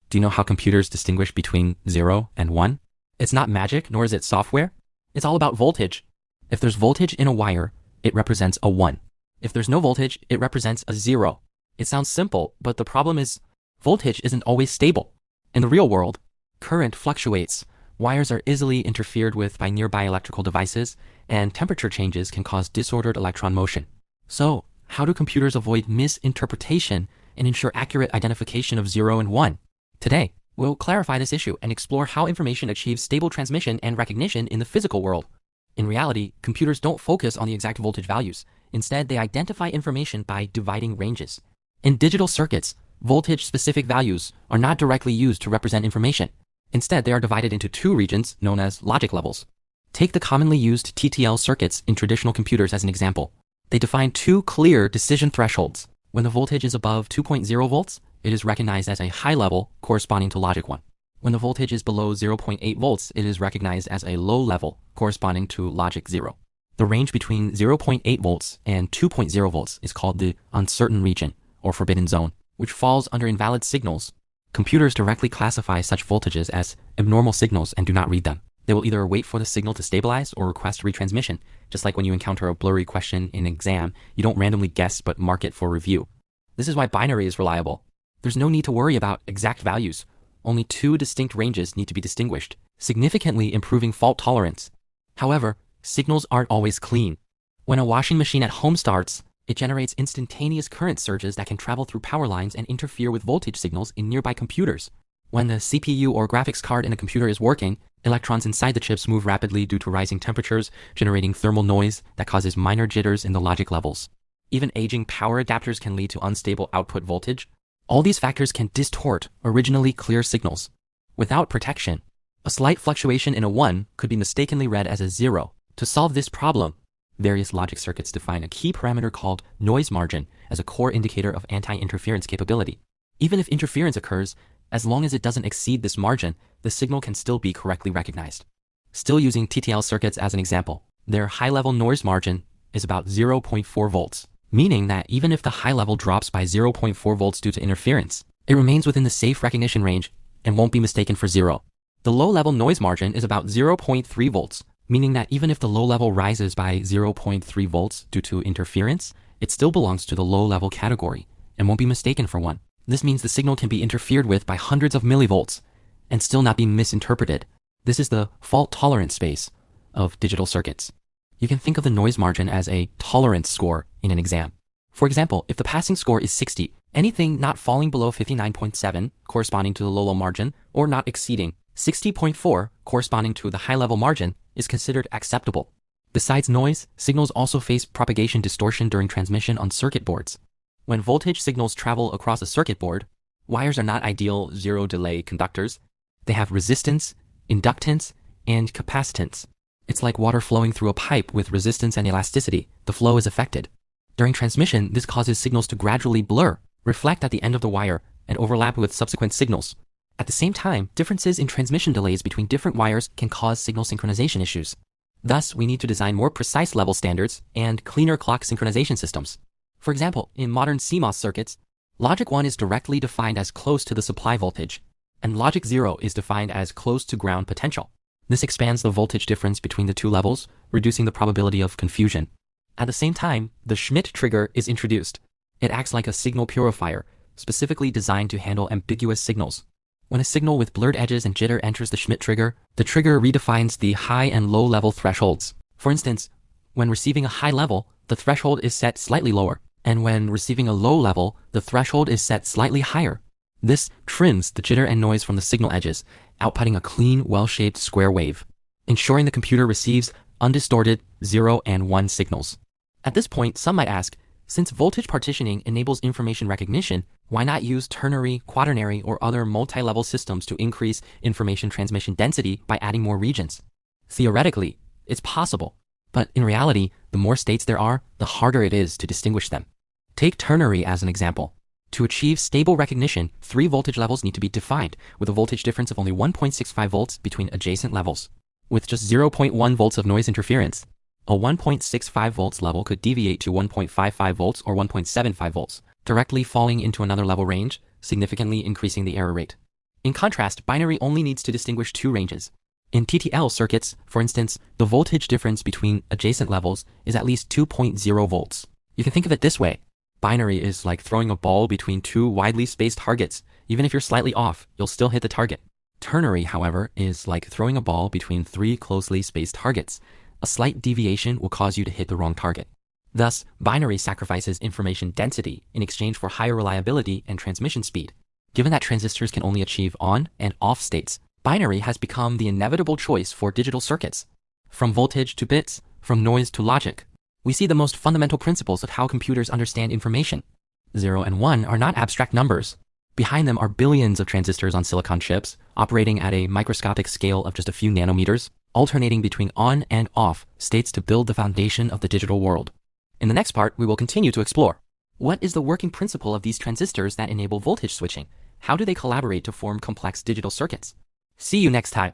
Do you know how computers distinguish between 0 and 1? It's not magic, nor is it software. It's all about voltage. If there's voltage in a wire, it represents a 1. If there's no voltage, it represents a 0. It sounds simple, but the problem is voltage isn't always stable. In the real world, current fluctuates, wires are easily interfered with by nearby electrical devices, and temperature changes can cause disordered electron motion. So, how do computers avoid misinterpretation and ensure accurate identification of 0 and 1? Today, we'll clarify this issue and explore how information achieves stable transmission and recognition in the physical world. In reality, computers don't focus on the exact voltage values. Instead, they identify information by dividing ranges. In digital circuits, voltage-specific values are not directly used to represent information. Instead, they are divided into two regions known as logic levels. Take the commonly used TTL circuits in traditional computers as an example. They define two clear decision thresholds. When the voltage is above 2.0 volts, it is recognized as a high level corresponding to logic 1. When the voltage is below 0.8 volts, it is recognized as a low level corresponding to logic 0. The range between 0.8 volts and 2.0 volts is called the uncertain region, or forbidden zone, which falls under invalid signals. Computers directly classify such voltages as abnormal signals and do not read them. They will either wait for the signal to stabilize or request retransmission. Just like when you encounter a blurry question in an exam, you don't randomly guess but mark it for review. This is why binary is reliable. There's no need to worry about exact values. Only two distinct ranges need to be distinguished, significantly improving fault tolerance. However, signals aren't always clean. When a washing machine at home starts, it generates instantaneous current surges that can travel through power lines and interfere with voltage signals in nearby computers. When the CPU or graphics card in a computer is working, electrons inside the chips move rapidly due to rising temperatures, generating thermal noise that causes minor jitters in the logic levels. Even aging power adapters can lead to unstable output voltage. All these factors can distort originally clear signals. Without protection, a slight fluctuation in a 1 could be mistakenly read as a 0. To solve this problem, various logic circuits define a key parameter called noise margin as a core indicator of anti-interference capability. Even if interference occurs, as long as it doesn't exceed this margin, the signal can still be correctly recognized. Still using TTL circuits as an example, their high-level noise margin is about 0.4 volts. Meaning that even if the high level drops by 0.4 volts due to interference, it remains within the safe recognition range and won't be mistaken for 0. The low level noise margin is about 0.3 volts, meaning that even if the low level rises by 0.3 volts due to interference, it still belongs to the low level category and won't be mistaken for 1. This means the signal can be interfered with by hundreds of millivolts and still not be misinterpreted. This is the fault tolerance space of digital circuits. You can think of the noise margin as a tolerance score in an exam. For example, if the passing score is 60, anything not falling below 59.7 corresponding to the low margin or not exceeding 60.4 corresponding to the high-level margin is considered acceptable. Besides noise, signals also face propagation distortion during transmission on circuit boards. When voltage signals travel across a circuit board, wires are not ideal zero-delay conductors. They have resistance, inductance, and capacitance. It's like water flowing through a pipe with resistance and elasticity. The flow is affected. During transmission, this causes signals to gradually blur, reflect at the end of the wire, and overlap with subsequent signals. At the same time, differences in transmission delays between different wires can cause signal synchronization issues. Thus, we need to design more precise level standards and cleaner clock synchronization systems. For example, in modern CMOS circuits, logic 1 is directly defined as close to the supply voltage, and logic 0 is defined as close to ground potential. This expands the voltage difference between the two levels, reducing the probability of confusion. At the same time, the Schmitt trigger is introduced. It acts like a signal purifier, specifically designed to handle ambiguous signals. When a signal with blurred edges and jitter enters the Schmitt trigger, the trigger redefines the high and low level thresholds. For instance, when receiving a high level, the threshold is set slightly lower, and when receiving a low level, the threshold is set slightly higher. This trims the jitter and noise from the signal edges, outputting a clean, well-shaped square wave, ensuring the computer receives undistorted 0 and 1 signals. At this point, some might ask, since voltage partitioning enables information recognition, why not use ternary, quaternary, or other multi-level systems to increase information transmission density by adding more regions? Theoretically, it's possible, but in reality, the more states there are, the harder it is to distinguish them. Take ternary as an example. To achieve stable recognition, 3 voltage levels need to be defined, with a voltage difference of only 1.65 volts between adjacent levels. With just 0.1 volts of noise interference, a 1.65 volts level could deviate to 1.55 volts or 1.75 volts, directly falling into another level range, significantly increasing the error rate. In contrast, binary only needs to distinguish two ranges. In TTL circuits, for instance, the voltage difference between adjacent levels is at least 2.0 volts. You can think of it this way. Binary is like throwing a ball between two widely spaced targets. Even if you're slightly off, you'll still hit the target. Ternary, however, is like throwing a ball between three closely spaced targets. A slight deviation will cause you to hit the wrong target. Thus, binary sacrifices information density in exchange for higher reliability and transmission speed. Given that transistors can only achieve on and off states, binary has become the inevitable choice for digital circuits. From voltage to bits, from noise to logic, we see the most fundamental principles of how computers understand information. 0 and 1 are not abstract numbers. Behind them are billions of transistors on silicon chips, operating at a microscopic scale of just a few nanometers, alternating between on and off states to build the foundation of the digital world. In the next part, we will continue to explore. What is the working principle of these transistors that enable voltage switching? How do they collaborate to form complex digital circuits? See you next time.